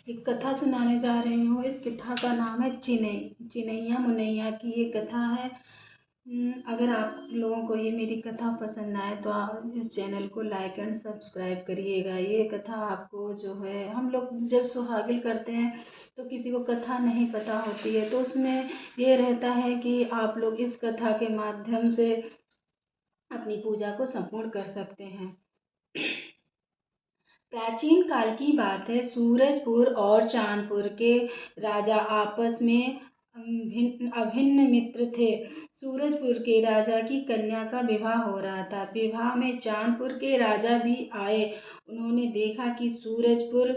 एक कथा सुनाने जा रही हूँ। इस कथा का नाम है चिनैया मुनैया की ये कथा है। अगर आप लोगों को ये मेरी कथा पसंद आए तो आप इस चैनल को लाइक एंड सब्सक्राइब करिएगा। ये कथा आपको जो है, हम लोग जब सुहागिन करते हैं तो किसी को कथा नहीं पता होती है, तो उसमें ये रहता है कि आप लोग इस कथा के माध्यम से अपनी पूजा को संपूर्ण कर सकते हैं। प्राचीन काल की बात है। सूरजपुर और चांदपुर के राजा आपस में अभिन्न मित्र थे। सूरजपुर के राजा की कन्या का विवाह हो रहा था। विवाह में चांदपुर के राजा भी आए। उन्होंने देखा कि सूरजपुर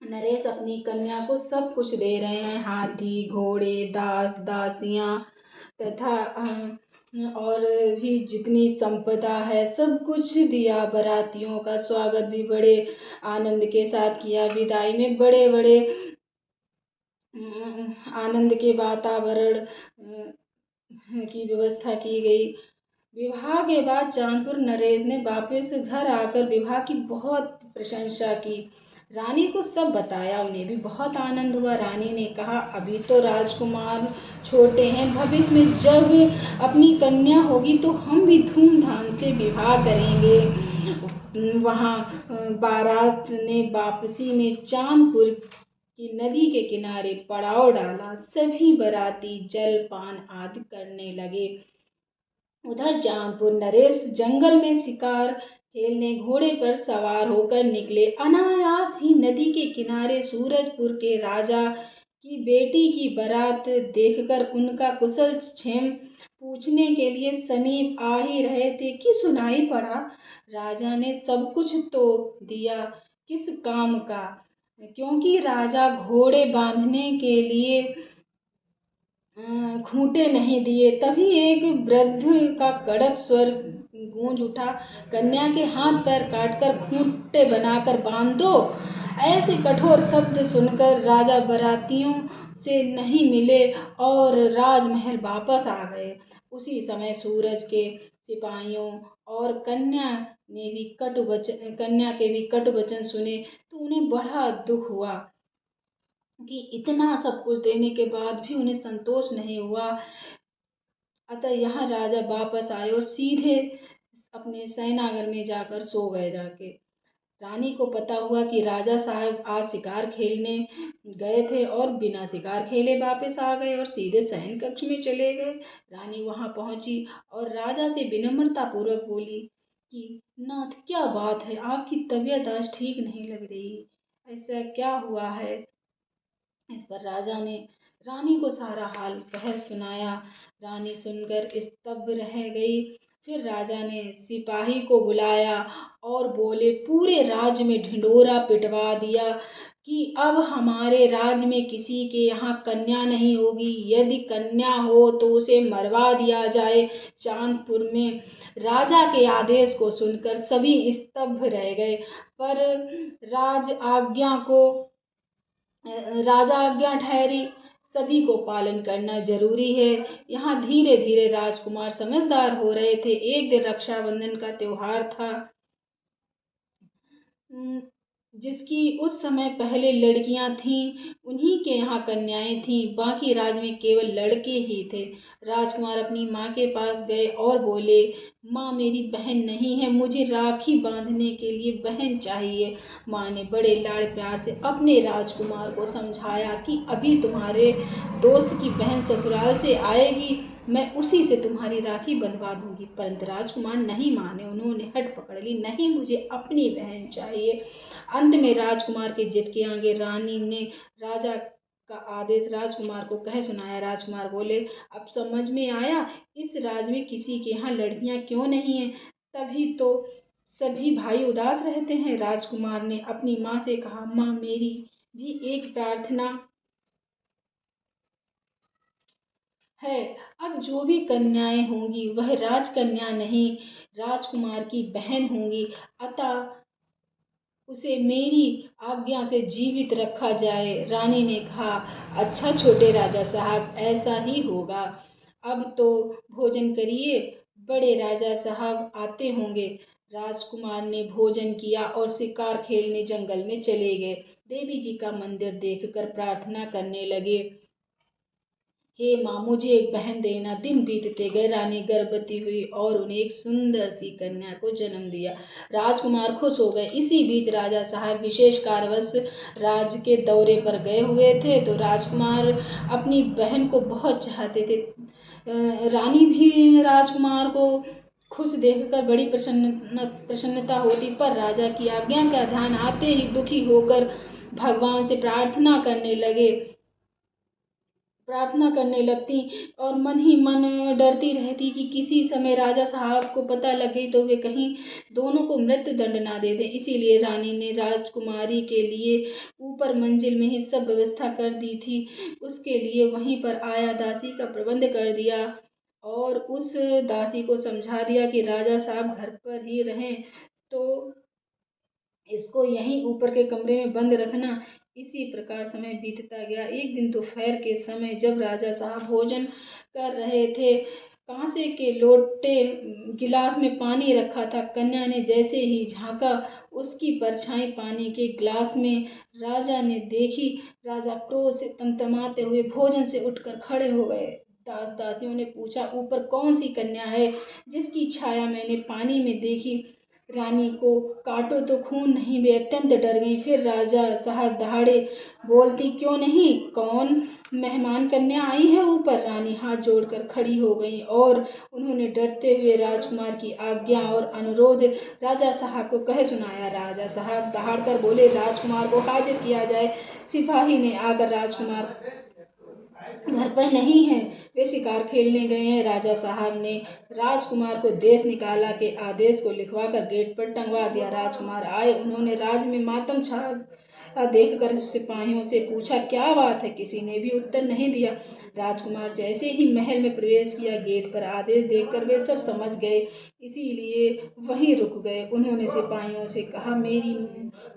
नरेश अपनी कन्या को सब कुछ दे रहे हैं, हाथी, घोड़े, दास दासियां तथा और भी जितनी संपदा है सब कुछ दिया। बारातियों का स्वागत भी बड़े आनंद के साथ किया। विदाई में बड़े बड़े आनंद के वातावरण की व्यवस्था की गई। विवाह के बाद चांदपुर नरेश ने वापस घर आकर विवाह की बहुत प्रशंसा की। रानी को सब बताया, उन्हें भी बहुत आनंद हुआ। रानी ने कहा, अभी तो राजकुमार छोटे हैं, भविष्य में जब अपनी कन्या होगी तो हम भी धूमधाम से विवाह करेंगे। वहाँ बारात ने वापसी में चांदपुर की नदी के किनारे पड़ाव डाला। सभी बाराती जलपान आदि करने लगे। उधर चांदपुर नरेश जंगल में शिकार खेलने घोड़े पर सवार होकर निकले। अनायास ही नदी के किनारे सूरजपुर के राजा की बेटी की बारात देखकर उनका कुशल क्षेम पूछने के लिए समीप आ ही रहे थे कि सुनाई पड़ा, राजा ने सब कुछ तो दिया, किस काम का? क्योंकि राजा घोड़े बांधने के लिए खूंटे नहीं दिए। तभी एक वृद्ध का कड़क स्वर गूंज उठा, कन्या के हाथ पैर काटकर खूंटे बनाकर बांध दो। ऐसे कठोर शब्द सुनकर राजा बारातियों से नहीं मिले और राजमहल वापस आ गए। उसी समय सूरज के सिपाहियों और कन्या के भी कटु वचन सुने तो उन्हें बड़ा दुख हुआ कि इतना सब कुछ देने के बाद भी उन्हें संतोष नहीं हुआ। अतः यहाँ राजा वापस आए और सीधे अपने सेनागार में जाकर सो गए। जाके रानी को पता हुआ कि राजा साहब आज शिकार खेलने गए थे और बिना शिकार खेले वापस आ गए और सीधे शयन कक्ष में चले गए। रानी वहां पहुंची और राजा से विनम्रता पूर्वक बोली कि नाथ, क्या बात है, आपकी तबीयत आज ठीक नहीं लग रही, ऐसा क्या हुआ है? इस पर राजा ने रानी को सारा हाल कह सुनाया। रानी सुनकर स्तब्ध रह गई। फिर राजा ने सिपाही को बुलाया और बोले, पूरे राज्य में ढिंढोरा पिटवा दिया कि अब हमारे राज्य में किसी के यहाँ कन्या नहीं होगी। यदि कन्या हो तो उसे मरवा दिया जाए। चांदपुर में राजा के आदेश को सुनकर सभी स्तब्ध रह गए, पर राजा आज्ञा ठहरी, सभी को पालन करना जरूरी है। यहाँ धीरे धीरे राजकुमार समझदार हो रहे थे। एक दिन रक्षाबंधन का त्योहार था, जिसकी उस समय पहले लड़कियां थीं, उन्हीं के यहाँ कन्याएं थीं। बाकी राज्य में केवल लड़के ही थे। राजकुमार अपनी माँ के पास गए और बोले, माँ, मेरी बहन नहीं है, मुझे राखी बांधने के लिए बहन चाहिए। माँ ने बड़े लाड़ प्यार से अपने राजकुमार को समझाया कि अभी तुम्हारे दोस्त की बहन ससुराल से आएगी, मैं उसी से तुम्हारी राखी बंधवा दूंगी। परंतु राजकुमार नहीं माने, उन्होंने हट पकड़ ली, नहीं, मुझे अपनी बहन चाहिए। अंत में राजकुमार के जिद के आगे रानी ने राजा का आदेश राजकुमार को कह सुनाया। राजकुमार बोले, अब समझ में आया इस राज्य में किसी के यहाँ लड़कियां क्यों नहीं है, तभी तो सभी भाई उदास रहते हैं। राजकुमार ने अपनी माँ से कहा, माँ, मेरी भी एक प्रार्थना है। अब जो भी कन्याएं होंगी वह राजकन्या नहीं, राजकुमार की बहन होंगी। अतः उसे मेरी आज्ञा से जीवित रखा जाए। रानी ने कहा, अच्छा छोटे राजा साहब, ऐसा ही होगा। अब तो भोजन करिए, बड़े राजा साहब आते होंगे। राजकुमार ने भोजन किया और शिकार खेलने जंगल में चले गए। देवी जी का मंदिर देखकर प्रार्थना करने लगे, हे माँ, मुझे एक बहन देना। दिन बीतते गए, रानी गर्भवती हुई और उन्हें एक सुंदर सी कन्या को जन्म दिया। राजकुमार खुश हो गए। इसी बीच राजा साहब विशेष कार्यवश राज्य के दौरे पर गए हुए थे, तो राजकुमार अपनी बहन को बहुत चाहते थे। रानी भी राजकुमार को खुश देखकर बड़ी प्रसन्नता होती, पर राजा की आज्ञा का ध्यान आते ही दुखी होकर भगवान से प्रार्थना करने लगती और मन ही मन डरती रहती कि किसी समय राजा साहब को पता लग गई तो वे कहीं दोनों को मृत्यु दंड ना दे दें। इसीलिए रानी ने राजकुमारी के लिए ऊपर मंजिल में ही सब व्यवस्था कर दी थी। उसके लिए वहीं पर आया दासी का प्रबंध कर दिया और उस दासी को समझा दिया कि राजा साहब घर पर ही रहें, तो इसको यहीं ऊपर के कमरे में बंद रखना। इसी प्रकार समय बीतता गया। एक दिन दोपहर के समय जब राजा साहब भोजन कर रहे थे, कांसे के लोटे गिलास में पानी रखा था। कन्या ने जैसे ही झांका, उसकी परछाई पानी के गिलास में राजा ने देखी। राजा क्रोध से तमतमाते हुए भोजन से उठकर खड़े हो गए। दासियों ने पूछा, ऊपर कौन सी कन्या है जिसकी छाया मैंने पानी में देखी? रानी को काटो तो खून नहीं। वे अत्यंत डर गईं। फिर राजा साहब दहाड़े, बोलती क्यों नहीं, कौन मेहमान कन्या आई है ऊपर? रानी हाथ जोड़कर खड़ी हो गई और उन्होंने डरते हुए राजकुमार की आज्ञा और अनुरोध राजा साहब को कह सुनाया। राजा साहब दहाड़कर बोले, राजकुमार को हाजिर किया जाए। सिपाही ने आकर, राजकुमार घर पर नहीं है, वे शिकार खेलने गए हैं। राजा साहब ने राजकुमार को देश निकाला के आदेश को लिखवाकर गेट पर टंगवा दिया। राजकुमार आए। उन्होंने राज में मातम छा देखकर सिपाहियों से पूछा, क्या बात है? किसी ने भी उत्तर नहीं दिया। राजकुमार जैसे ही महल में प्रवेश किया, गेट पर आदेश देखकर वे सब समझ गए, इसीलिए वहीं रुक गए। उन्होंने सिपाहियों से कहा, मेरी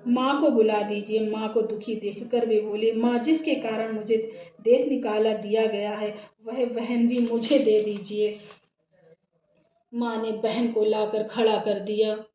माँ को बुला दीजिए। माँ को दुखी देखकर वे बोले, माँ, जिसके कारण मुझे देश निकाला दिया गया है, वह बहन भी मुझे दे दीजिए। माँ ने बहन को लाकर खड़ा कर दिया।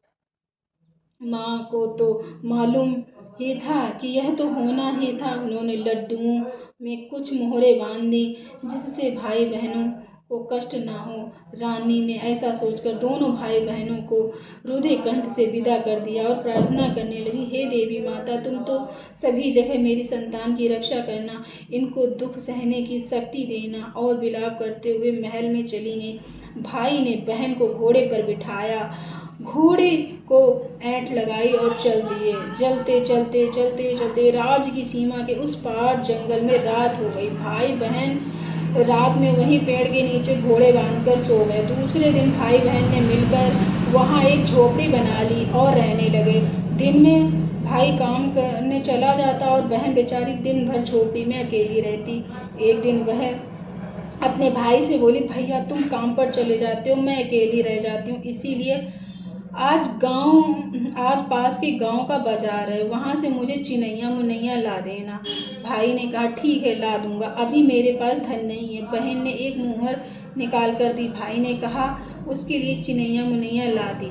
माँ को तो मालूम ही था कि यह तो होना ही था। उन्होंने लड्डुओं में कुछ मोहरे बांध दी जिससे भाई बहनों को कष्ट ना हो। रानी ने ऐसा सोचकर दोनों भाई बहनों को रुधिर कंठ से विदा कर दिया और प्रार्थना करने लगी, हे देवी माता, तुम तो सभी जगह मेरी संतान की रक्षा करना, इनको दुख सहने की शक्ति देना। और विलाप करते हुए महल में चली गई। भाई ने बहन को घोड़े पर बिठाया, घोड़े को ऐंठ लगाई और चल दिए। चलते चलते चलते चलते राज्य की सीमा के उस पार जंगल में रात हो गई। भाई बहन रात में वहीं पेड़ के नीचे घोड़े बांधकर सो गए। दूसरे दिन भाई बहन ने मिलकर वहाँ एक झोपड़ी बना ली और रहने लगे। दिन में भाई काम करने चला जाता और बहन बेचारी दिन भर झोपड़ी में अकेली रहती। एक दिन वह अपने भाई से बोली, भैया तुम काम पर चले जाते हो, मैं अकेली रह जाती हूँ, इसीलिए आज पास के गांव का बाजार है, वहाँ से मुझे चिनैया मुनैया ला देना। भाई ने कहा, ठीक है, ला दूंगा, अभी मेरे पास धन नहीं है। बहन ने एक मुहर निकाल कर दी। भाई ने कहा, उसके लिए चिनैया मुनैया ला दी।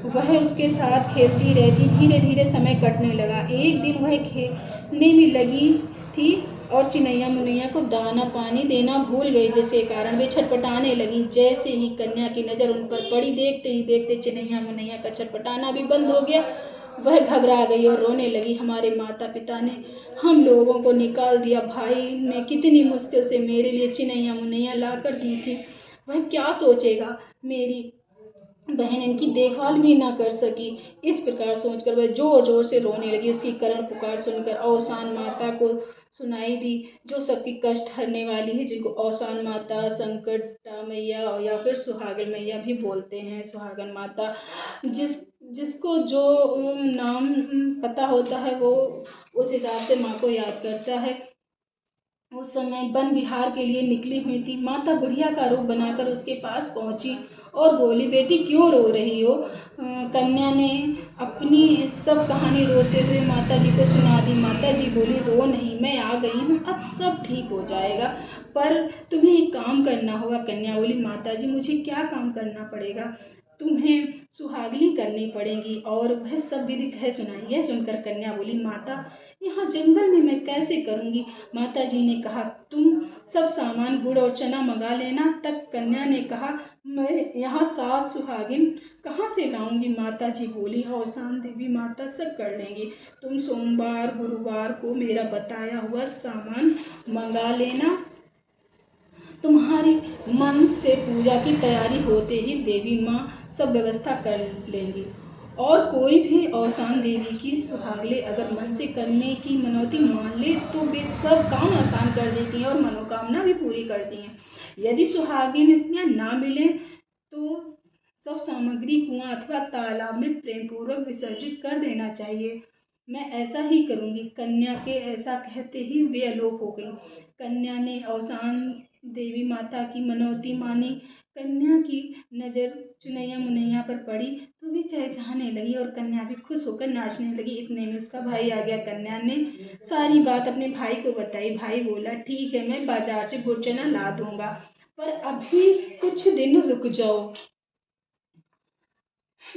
वह उसके साथ खेलती रहती। धीरे धीरे समय कटने लगा। एक दिन वह खेलने में लगी थी और चिनैया मुनैया को दाना पानी देना भूल गई, जिसके कारण वे छटपटाने लगी। जैसे ही कन्या की नज़र उन पर पड़ी, देखते ही देखते चिनैया मुनैया का छटपटाना भी बंद हो गया। वह घबरा गई और रोने लगी, हमारे माता पिता ने हम लोगों को निकाल दिया। भाई ने कितनी मुश्किल से मेरे लिए चिनैया मुनैया ला कर दी थी, वह क्या सोचेगा, मेरी बहन इनकी देखभाल भी ना कर सकी। इस प्रकार सोचकर वह जोर जोर से रोने लगी। उसकी करुण पुकार सुनकर औसान माता को सुनाई दी, जो सबकी कष्ट हरने वाली है, जिनको औसान माता, संकटा मैया या फिर सुहागन मैया भी बोलते हैं। सुहागन माता, जिसको जो नाम पता होता है वो उस हिसाब से माँ को याद करता है। उस समय वन विहार के लिए निकली हुई थी। माता बुढ़िया का रूप बनाकर उसके पास पहुंची और बोली, बेटी क्यों रो रही हो? कन्या ने अपनी सब कहानी रोते हुए माता जी को सुना दी। माता जी बोली, रो नहीं, मैं आ गई हूँ, अब सब ठीक हो जाएगा, पर तुम्हें एक काम करना होगा। कन्या बोली, माता जी मुझे क्या काम करना पड़ेगा? तुम्हें सुहागनी करनी पड़ेगी और वह सब विधि कह सुनाई। यह सुनकर कन्या बोली, माता यहाँ जंगल में मैं कैसे करूँगी? माता जी ने कहा, तुम सब सामान गुड़ और चना मंगा लेना। तब कन्या ने कहा, मैं यहाँ 7 सुहागिन कहाँ से लाऊंगी? माता जी बोली, औसान देवी माता सब कर लेंगी, तुम सोमवार गुरुवार को मेरा बताया हुआ सामान मंगा लेना। तुम्हारी मन से पूजा की तैयारी होते ही देवी माँ सब व्यवस्था कर लेंगी। और कोई भी औसान देवी की सुहागले अगर मन से करने की मनौती मान ले तो वे सब काम आसान कर देती हैं और मनोकामना भी पूरी करती हैं। यदि सुहागिन स्त्रियां ना मिले तो सब सामग्री कुआं अथवा तालाब में प्रेम पूर्वक विसर्जित कर देना चाहिए। मैं ऐसा ही करूंगी। कन्या के ऐसा कहते ही वे अलोप हो गई। कन्या ने औसान देवी माता की मनौती मानी। कन्या की नजर चुनैया मुनैया पर पड़ी तो भी चहचहाने लगी और कन्या भी खुश होकर नाचने लगी। इतने में उसका भाई आ गया। कन्या ने सारी बात अपने भाई को बताई। भाई बोला, ठीक है, मैं बाजार से गुड़ चना ला दूंगा, पर अभी कुछ दिन रुक जाओ।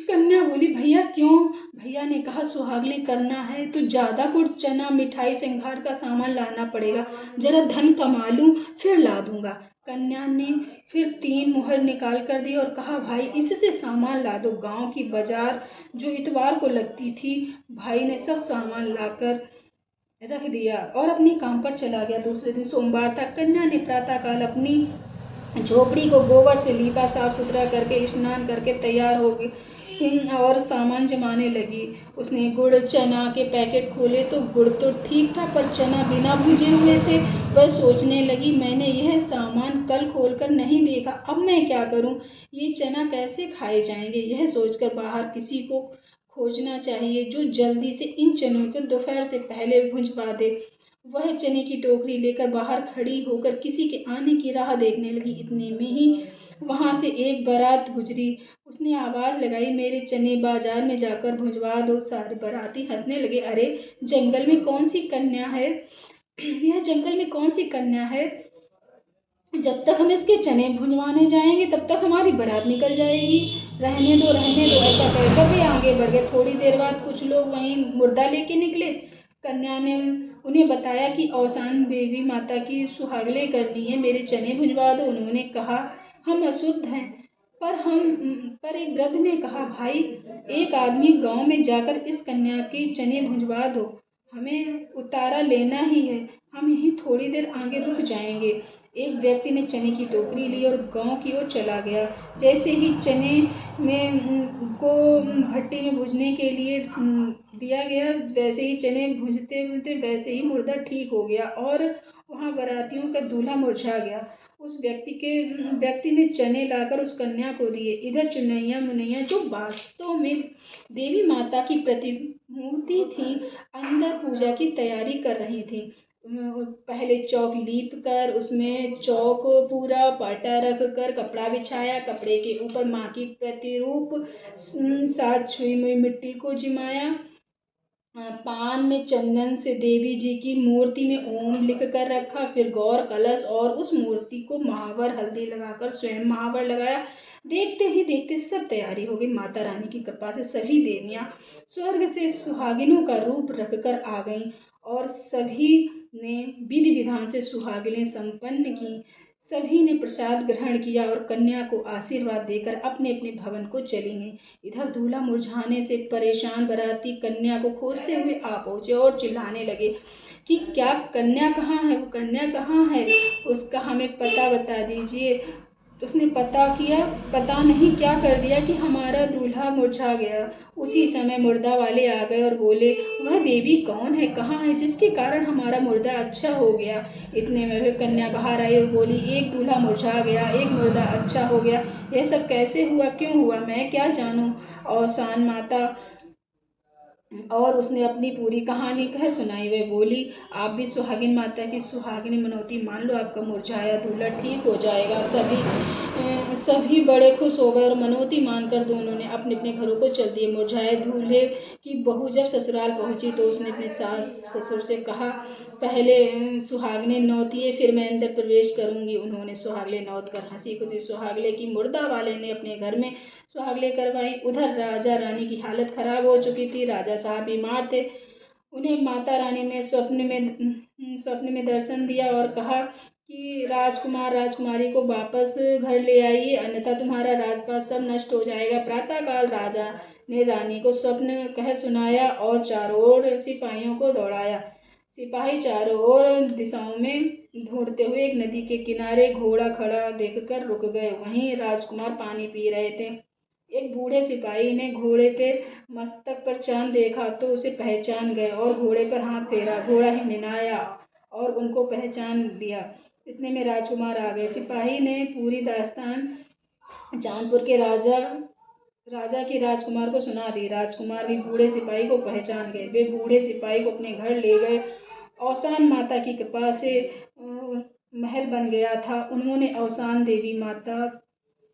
कन्या बोली, भैया क्यों? भैया ने कहा, सुहागले करना है तो ज्यादा गुड़ चना मिठाई श्रृंगार का सामान लाना पड़ेगा, जरा धन कमा लूं फिर ला दूंगा। कन्या ने फिर 3 मुहर निकाल कर दी और कहा, भाई इससे सामान ला दो। गांव की बाजार जो इतवार को लगती थी, भाई ने सब सामान लाकर रख दिया और अपने काम पर चला गया। दूसरे दिन सोमवार था। कन्या ने प्रातःकाल अपनी झोपड़ी को गोबर से लीपा, साफ सुथरा करके स्नान करके तैयार हो गई और सामान जमाने लगी। उसने गुड़ चना के पैकेट खोले तो गुड़ तो ठीक था, पर चना बिना भुजे हुए थे। वह सोचने लगी, मैंने यह सामान कल खोलकर नहीं देखा, अब मैं क्या करूं? ये चना कैसे खाए जाएंगे? यह सोचकर बाहर किसी को खोजना चाहिए जो जल्दी से इन चनों को दोपहर से पहले भुंजवा दे। वह चने की टोकरी लेकर बाहर खड़ी होकर किसी के आने की राह देखने लगी। इतने में ही वहां से एक बारात गुजरी। उसने आवाज लगाई, मेरे चने बाजार में जाकर भुंजवा दो। सारे बाराती हंसने लगे। अरे जंगल में कौन सी कन्या है? यह जंगल में कौन सी कन्या है? जब तक हम इसके चने भुंजवाने जाएंगे तब तक हमारी बारात निकल जाएगी। रहने दो रहने दो, ऐसा कहकर वे आगे बढ़ गए। थोड़ी देर बाद कुछ लोग वहीं मुर्दा लेके निकले। कन्या ने उन्हें बताया कि औसान देवी माता की सुहागले करनी है, मेरे चने भुंजवा दो। उन्होंने कहा, हम अशुद्ध हैं। पर एक वृद्ध ने कहा, भाई एक आदमी गांव में जाकर इस कन्या के चने भुंजवा दो, हमें उतारा लेना ही है, हम यहीं थोड़ी देर आगे रुक जाएंगे। एक व्यक्ति ने चने की टोकरी ली और गांव की ओर चला गया। जैसे ही चने में को भट्टी में भूनने के लिए दिया गया, वैसे ही चने भूनते भूनते वैसे ही मुर्दा ठीक हो गया और वहां बारातियों का दूल्हा मुरझा गया। उस व्यक्ति ने चने लाकर उस कन्या को दिए। इधर चुनैया मुनैया, जो वास्तव में देवी माता की प्रतिमूर्ति थी, अंदर पूजा की तैयारी कर रही थी। पहले चौक लीप कर उसमें चौक पूरा पाटा रख कर कपड़ा बिछाया। कपड़े के ऊपर माँ की प्रतिरूप साथ छुई हुई मिट्टी को जिमाया। पान में चंदन से देवी जी की मूर्ति में ओम लिख कर रखा। फिर गौर कलश और उस मूर्ति को महावर हल्दी लगाकर स्वयं महावर लगाया। देखते ही देखते सब तैयारी हो गई। माता रानी की कृपा से सभी देवियां स्वर्ग से सुहागिनों का रूप रखकर आ गईं और सभी ने विधि विधान से सुहागिनें संपन्न की। सभी ने प्रसाद ग्रहण किया और कन्या को आशीर्वाद देकर अपने अपने भवन को चली गईं। इधर दूल्हा मुरझाने से परेशान बाराती कन्या को खोजते हुए आ पहुंचे और चिल्लाने लगे कि क्या कन्या कहाँ है? वो कन्या कहाँ है? उसका हमें पता बता दीजिए। उसने पता किया, पता नहीं क्या कर दिया कि हमारा दूल्हा मुरझा गया। उसी समय मुर्दा वाले आ गए और बोले, वह देवी कौन है, कहाँ है, जिसके कारण हमारा मुर्दा अच्छा हो गया? इतने में वह कन्या बाहर आई और बोली, एक दूल्हा मुरझा गया, एक मुर्दा अच्छा हो गया, यह सब कैसे हुआ, क्यों हुआ, मैं क्या जानूं? औसान माता और उसने अपनी पूरी कहानी कह सुनाई। वह बोली, आप भी सुहागिन माता की सुहागिनी मनौती मान लो, आपका मुरझाया दूल्हा ठीक हो जाएगा। सभी बड़े खुश हो गए और मनौती मानकर दोनों ने अपने अपने घरों को चल दिए। मुरझाए दूल्हे की बहू जब ससुराल पहुंची तो उसने अपने सास ससुर से कहा, पहले सुहागने नौतिए, फिर मैं अंदर प्रवेश करूंगी। उन्होंने सुहागले नौत कर हंसी खुशी सुहागले की मुर्दा वाले ने अपने घर में सुहागले करवाई। उधर राजा रानी की हालत खराब हो चुकी थी। राजा साहब बीमार थे। उन्हें माता रानी ने स्वप्न में दर्शन दिया और कहा कि राजकुमार राजकुमारी को वापस घर ले आइए, अन्यथा तुम्हारा राजपाट सब नष्ट हो जाएगा। प्रातःकाल राजा ने रानी को स्वप्न कह सुनाया और चारों ओर सिपाहियों को दौड़ाया। सिपाही चारों ओर दिशाओं में ढूंढते हुए एक नदी के किनारे घोड़ा खड़ा देखकर रुक गए। वहीं राजकुमार पानी पी रहे थे। एक बूढ़े सिपाही ने घोड़े पे मस्तक पर चांद देखा तो उसे पहचान गए और घोड़े पर हाथ फेरा। घोड़ा हिनहिनाया और उनको पहचान लिया। इतने में राजकुमार आ गए। सिपाही ने पूरी दास्तान चांदपुर के राजा की राजकुमार को सुना दी। राजकुमार भी बूढ़े सिपाही को पहचान गए। वे बूढ़े सिपाही को अपने घर ले गए। औसान माता की कृपा से महल बन गया था। उन्होंने औसान देवी माता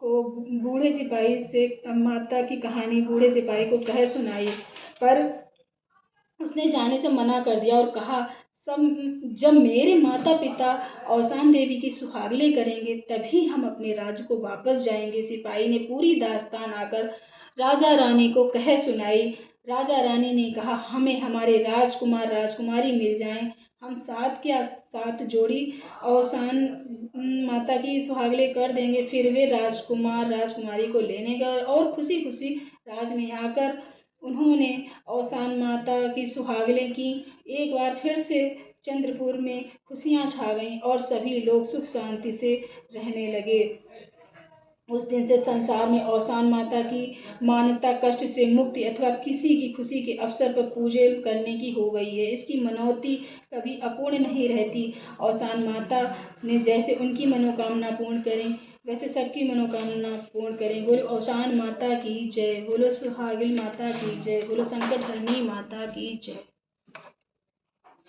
को बूढ़े सिपाही से माता की कहानी बूढ़े सिपाही को कह सुनाई, पर उसने जाने से मना कर दिया और कहा, जब मेरे माता पिता औसान देवी की सुहागले करेंगे तभी हम अपने राज्य को वापस जाएंगे। सिपाही ने पूरी दास्तान आकर राजा रानी को कह सुनाई। राजा रानी ने कहा, हमें हमारे राजकुमार राजकुमारी मिल जाएं, हम 7 जोड़ी औसान माता की सुहागले कर देंगे। फिर वे राजकुमार राजकुमारी को लेने गए और खुशी खुशी राज में आकर उन्होंने औसान माता की सुहागले की। एक बार फिर से चंद्रपुर में खुशियां छा गईं और सभी लोग सुख शांति से रहने लगे। उस दिन से संसार में औसान माता की मान्यता कष्ट से मुक्ति अथवा किसी की खुशी के अवसर पर पूजन करने की हो गई है। इसकी मनौती कभी अपूर्ण नहीं रहती। औसान माता ने जैसे उनकी मनोकामना पूर्ण करें वैसे सबकी मनोकामना पूर्ण करें। बोलो औसान माता की जय, बोलो सुहागिन माता की जय, बोलो संकट हरनी माता की जय।